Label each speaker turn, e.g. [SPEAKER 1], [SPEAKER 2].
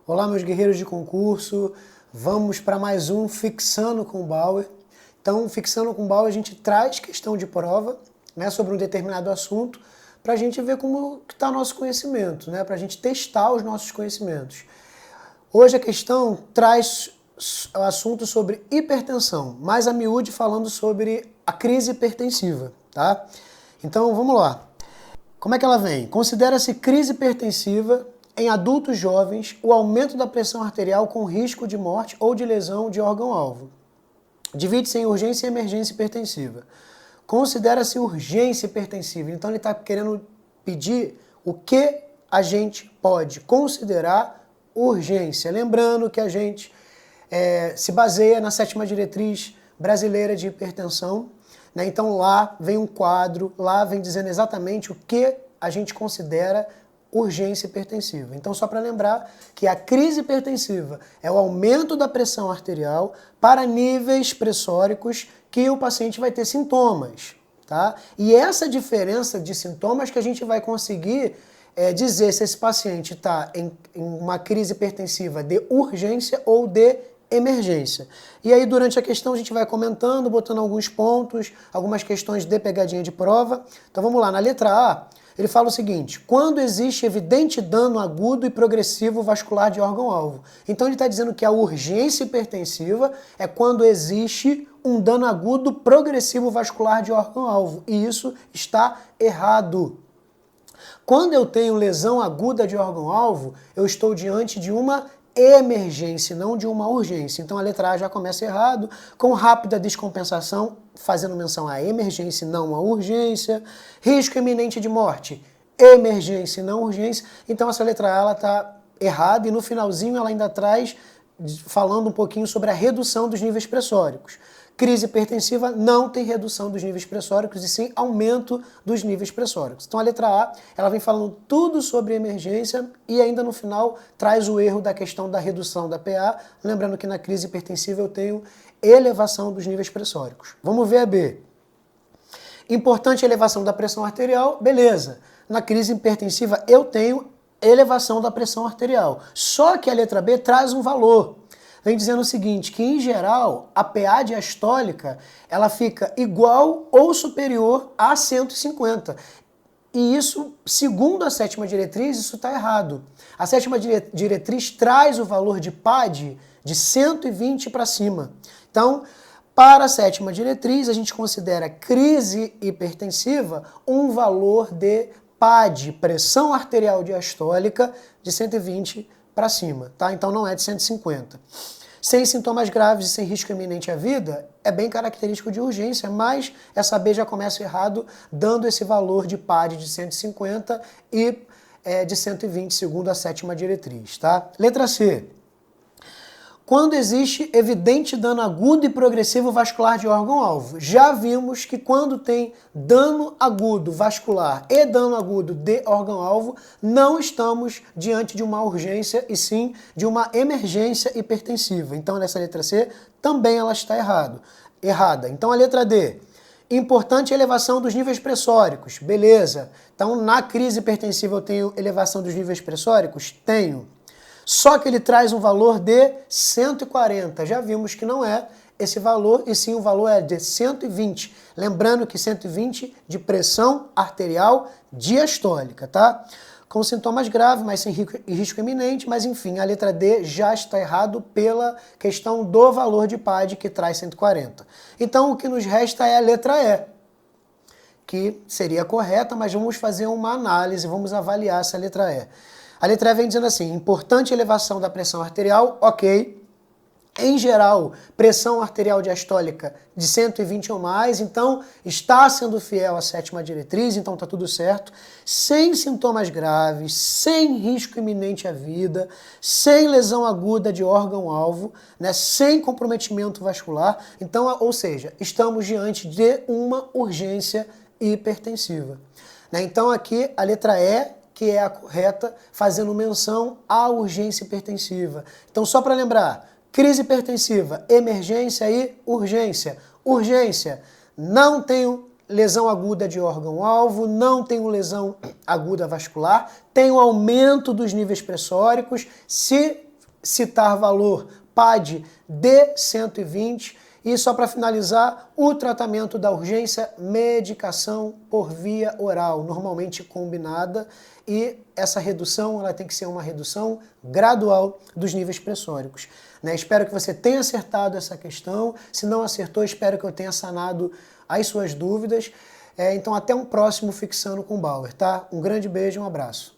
[SPEAKER 1] Olá, meus guerreiros de concurso, vamos para mais um Fixando com Bauer. Então, Fixando com Bauer, a gente traz questão de prova, né, sobre um determinado assunto, para a gente ver como está o nosso conhecimento, né, para a gente testar os nossos conhecimentos. Hoje a questão traz o assunto sobre hipertensão, mais a miúde falando sobre a crise hipertensiva, tá? Então, vamos lá. Como é que ela vem? Considera-se crise hipertensiva em adultos jovens o aumento da pressão arterial com risco de morte ou de lesão de órgão-alvo. Divide-se em urgência e emergência hipertensiva. Considera-se urgência hipertensiva. Então ele está querendo pedir o que a gente pode considerar urgência. Lembrando que a gente se baseia na 7ª diretriz brasileira de hipertensão, né? Então lá vem um quadro, lá vem dizendo exatamente o que a gente considera urgência hipertensiva. Então, só para lembrar que a crise hipertensiva é o aumento da pressão arterial para níveis pressóricos que o paciente vai ter sintomas, tá? E essa diferença de sintomas que a gente vai conseguir dizer se esse paciente está em uma crise hipertensiva de urgência ou de emergência. E aí, durante a questão, a gente vai comentando, botando alguns pontos, algumas questões de pegadinha de prova. Então, vamos lá. Na letra A, ele fala o seguinte: quando existe evidente dano agudo e progressivo vascular de órgão-alvo. Então ele está dizendo que a urgência hipertensiva é quando existe um dano agudo progressivo vascular de órgão-alvo. E isso está errado. Quando eu tenho lesão aguda de órgão-alvo, eu estou diante de uma emergência, não de uma urgência. Então a letra A já começa errado, com rápida descompensação, fazendo menção à emergência e não à urgência. Risco iminente de morte, emergência e não urgência. Então essa letra A está errada e no finalzinho ela ainda traz, falando um pouquinho sobre a redução dos níveis pressóricos. Crise hipertensiva não tem redução dos níveis pressóricos e sim aumento dos níveis pressóricos. Então a letra A, ela vem falando tudo sobre emergência e ainda no final traz o erro da questão da redução da PA, lembrando que na crise hipertensiva eu tenho elevação dos níveis pressóricos. Vamos ver a B. Importante elevação da pressão arterial, beleza. Na crise hipertensiva eu tenho elevação da pressão arterial. Só que a letra B traz um valor. Vem dizendo o seguinte, que em geral a PA diastólica ela fica igual ou superior a 150. E isso, segundo a 7ª diretriz, isso está errado. A 7ª diretriz traz o valor de PAD de 120 para cima. Então, para a 7ª diretriz, a gente considera crise hipertensiva um valor de PAD, pressão arterial diastólica, de 120 para cima, tá? Então não é de 150. Sem sintomas graves e sem risco iminente à vida, é bem característico de urgência, mas essa B já começa errado, dando esse valor de PAD de 150 e de 120, segundo a 7ª diretriz, tá? Letra C. Quando existe evidente dano agudo e progressivo vascular de órgão-alvo. Já vimos que quando tem dano agudo vascular e dano agudo de órgão-alvo, não estamos diante de uma urgência e sim de uma emergência hipertensiva. Então, nessa letra C, também ela está errada. Então, a letra D. Importante elevação dos níveis pressóricos. Beleza. Então, na crise hipertensiva eu tenho elevação dos níveis pressóricos? Tenho. Só que ele traz um valor de 140. Já vimos que não é esse valor, e sim o valor é de 120. Lembrando que 120 de pressão arterial diastólica, tá? Com sintomas graves, mas sem risco iminente, mas enfim, a letra D já está errado pela questão do valor de PAD que traz 140. Então o que nos resta é a letra E, que seria correta, mas vamos fazer uma análise, vamos avaliar essa letra E. A letra E vem dizendo assim, importante elevação da pressão arterial, ok. Em geral, pressão arterial diastólica de 120 ou mais, então está sendo fiel à 7ª diretriz, então está tudo certo. Sem sintomas graves, sem risco iminente à vida, sem lesão aguda de órgão-alvo, né, sem comprometimento vascular. Então, ou seja, estamos diante de uma urgência hipertensiva, né? Então aqui a letra E, que é a correta, fazendo menção à urgência hipertensiva. Então, só para lembrar, crise hipertensiva, emergência e urgência. Urgência, não tenho lesão aguda de órgão-alvo, não tenho lesão aguda vascular, tenho aumento dos níveis pressóricos. Se citar valor PAD de 120. E só para finalizar, o tratamento da urgência, medicação por via oral, normalmente combinada, e essa redução ela tem que ser uma redução gradual dos níveis pressóricos. Espero que você tenha acertado essa questão. Se não acertou, espero que eu tenha sanado as suas dúvidas. Então até um próximo Fixando com Bauer, tá? Um grande beijo e um abraço.